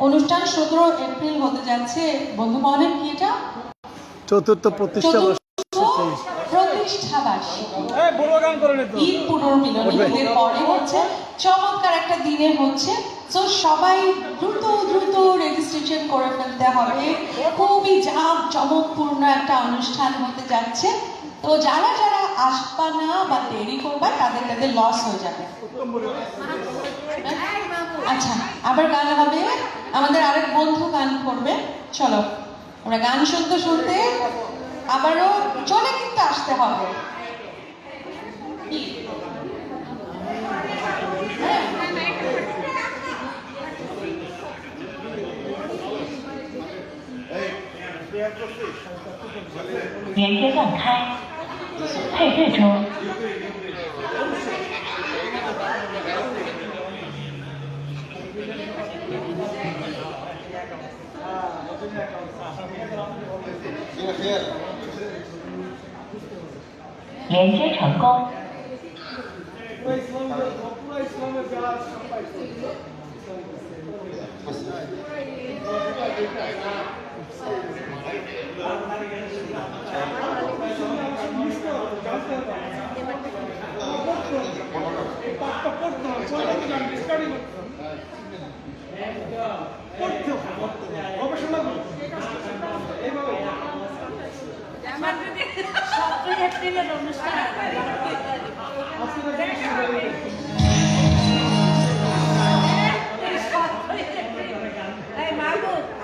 অনুষ্ঠান 17 এপ্রিল হতে যাচ্ছে। বন্ধু মহলের কি এটা চতুর্থ প্রতিষ্ঠাবার্ষিকী ঈদ পুনর্মিলনী ঈদের পরে হচ্ছে চমৎকার একটা দিনে হচ্ছে। তো সবাই দ্রুত দ্রুত রেজিস্ট্রেশন করে ফেলতে হবে। খুবই চমকপূর্ণ একটা অনুষ্ঠান হতে যাচ্ছে। তো যারা যারা আসবা না বা দেরি করবা তাদের লস হয়ে যাবে। আচ্ছা, আবার গান হবে, আমাদের আরেক বন্ধু গান করবে। চলো আমরা গান শুনতে শুনতে আবারও চলে কিন্তু আসতে হবে।连接断开，配对中。连接成功。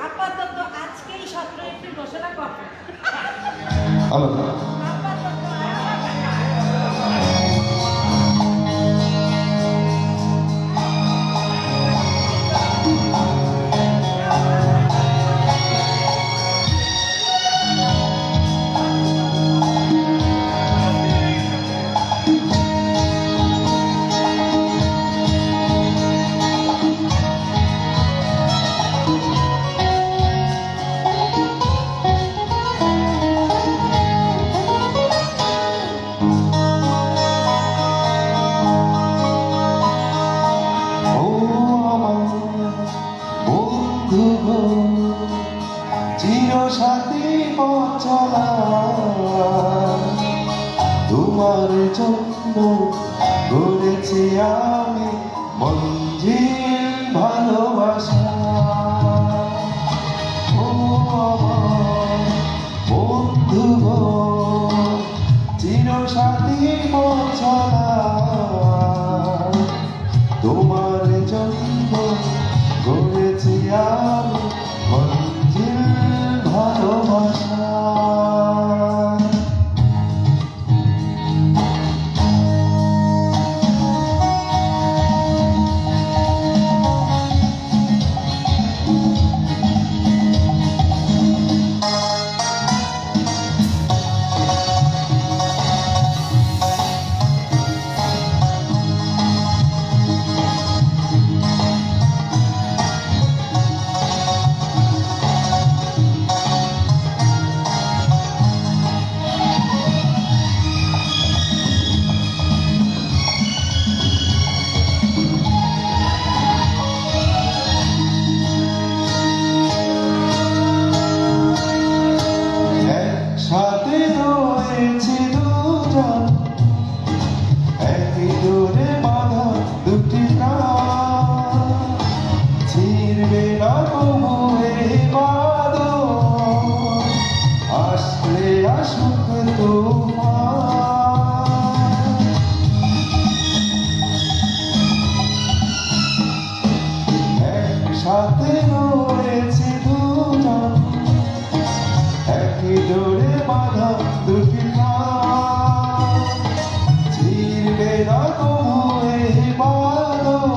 আপাতত আজকেই 17 এপ্রিল ঘোষণা কর। সাথী পথ চলা তোমার জন্য গড়েছি আমি মঞ্জিল ভালোবাসা। ও আমার বন্ধু গো, চির সাথী পথ চলা তোমার জন্য গড়েছি আমি মঞ্জিল ভালোবাসা। সাথে রয়েছে দুজন, একই দূরে বাঁধা দুটি প্রাণ, ছিড়বে না তবু এই বাঁধন, আসলে আসুক তুফান। একসাথে রয়েছে দুজন, একই ডোরে বাঁধা দুটি প্রাণ, ছিড়বে না তবু এই বাঁধন,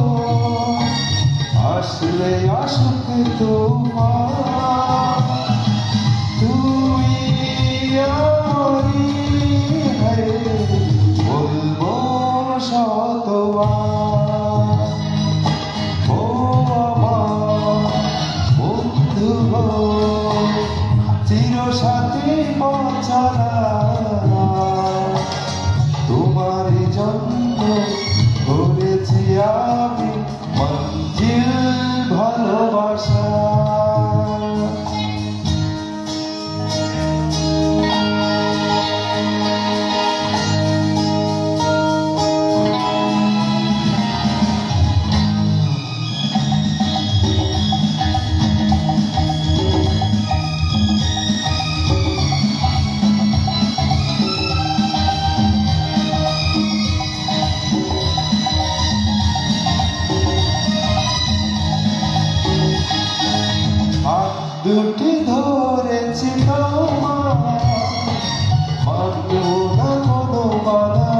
আসলে আসুক তুফান। তুই আমারই হয়ে বলবো শতবার, ও আমার বন্ধু গো, চির সাথী পথ চলা তোমার জন্য গড়েছি আমি মঞ্জিল ভালোবাসা। দুটি ধরেছি তোমার মানব না কোনো বাধা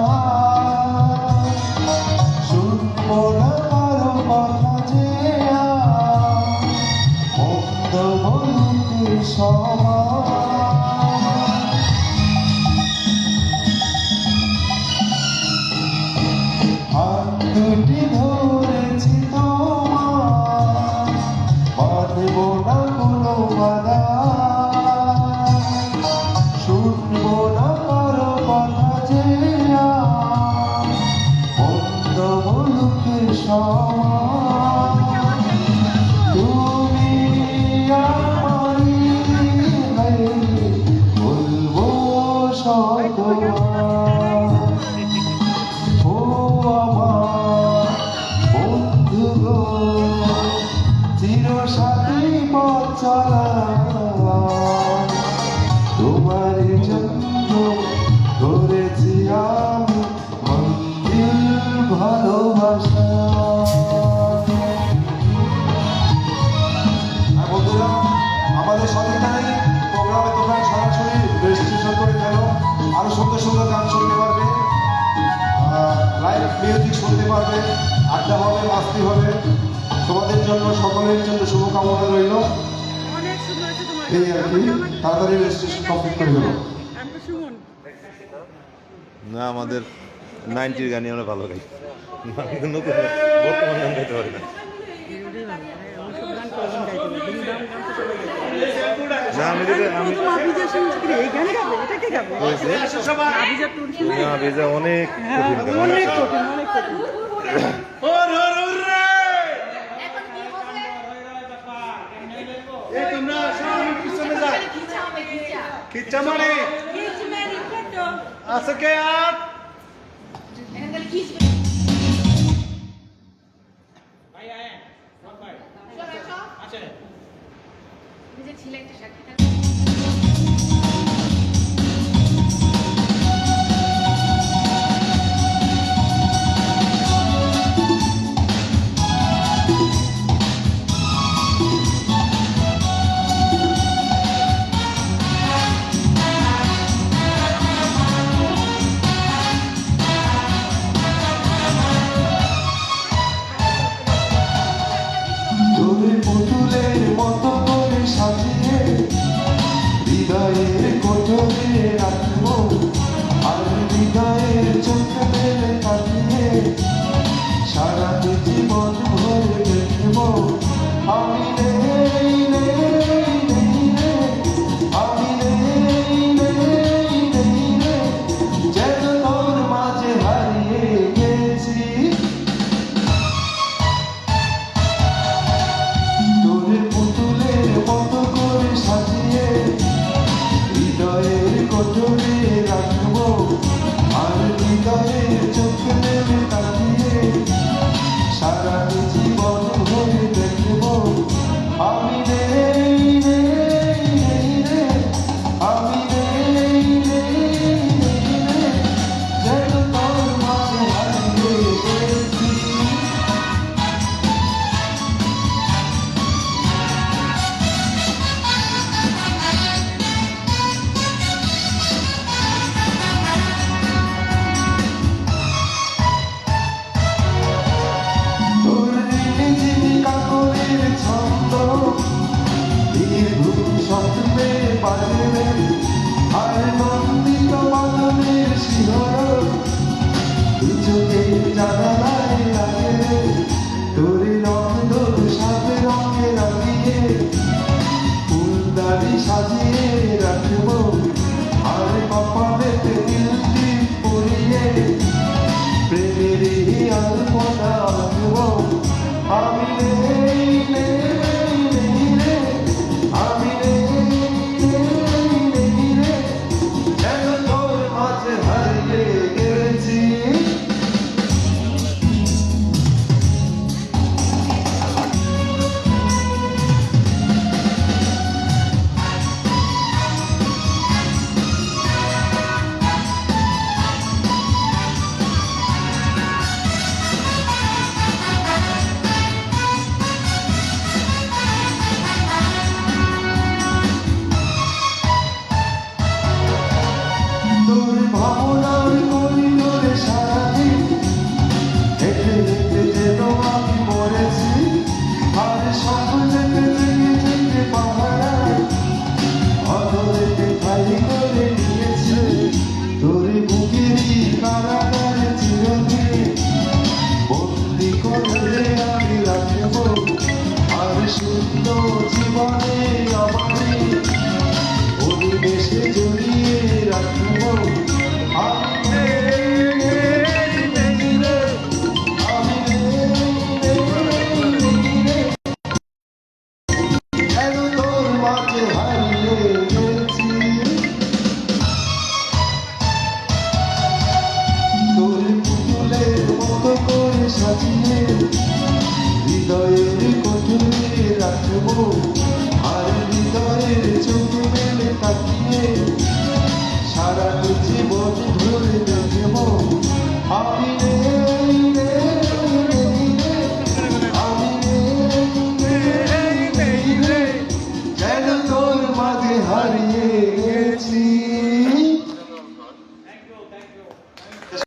শুনবো না কারো কথা যে মন্দ বলতে সবার হাত দুটি ধরেছি তোমার বাঁধব না কোনো বাধা শুনব না কারো কথা যে মন্দ বলুকে সবার তুমি আমারই বলবো শতবার ও আমার বন্ধু গো চিরসাথী পথ চলা তোমার জন্য ধরেছি আমি মন্দির ভালোবাসা। বন্ধুরা আমাদের সচেতনায় প্রোগ্রামে তোমরা সরাসরি রেজিস্ট্রেশন করে ফেলো, আরো সুন্দর সুন্দর গান শুনতে পারবে, লাইভ মিউজিক শুনতে পারবে, আড্ডা হবে, মাস্তি হবে। তোমাদের জন্য সকলের জন্য শুভকামনা রইল। অনেক সুন্দর হয়েছে তোমার এই আর কি, তাড়াতাড়ি রেজিস্ট্রেশন কমপ্লিট করে দেবো। আমরা সুমন না আমাদের 90-র গানই আমরা ভালো গাই, নতুন বর্তমান গান গাইতে পারি না। না আমি ভেজা অনেক কঠিন গান, অনেক কঠিন। খিচ্চা মানে আছে কে আর তোরে পুতুলের মতো করে সাজিয়ে হৃদয়ের কোঠরে রাখবো, আর হৃদয়ের চোখ মেলে তাকিয়ে সারাটি জীবন ভরে দেখবো। আমি নেই নেই নেই রে, আমি নেই নেই নেই রে, যেন তোর মাঝে হারিয়ে গেছি। তোরে পুতুলের মতো করে সাজিয়ে হৃদয়ের কোঠরে রাখবো, আর হৃদয়ের চোখ মেলে তাকিয়ে সারাটি জীবন ভরে দেখবো। আমি নেই নেই নেই রে, আমি নেই নেই নেই রে, যেন তোর মাঝে হারিয়ে গেছি। তোর ঝিঝি কাকরের ছন্দ বীরভূম স্বপ্নে বাজবে, আর নন্দিত বাদনের শিহরণ দু চোখের জানালায় লাগবে। তোর রঙ সাথে রঙে লাগিয়ে ফুলদারি সাজিয়ে রাখবো, আর কপালেতে তিলটি পরিয়ে প্রেমের আলপনা আঁকবো। আমি নেই নেই নেই রে, আমি নেই নেই নেই রে, যেন তোর মাঝে হারিয়ে গেছি। আনন্দ জীবনে আমারে পরিবেশে জড়িয়ে রাখবো আমি কেন তোর মাঝে হারিয়ে গেছি তোর পুতুলের মতো করে সাজিয়ে হৃদয়ের কোঠরে রাখবো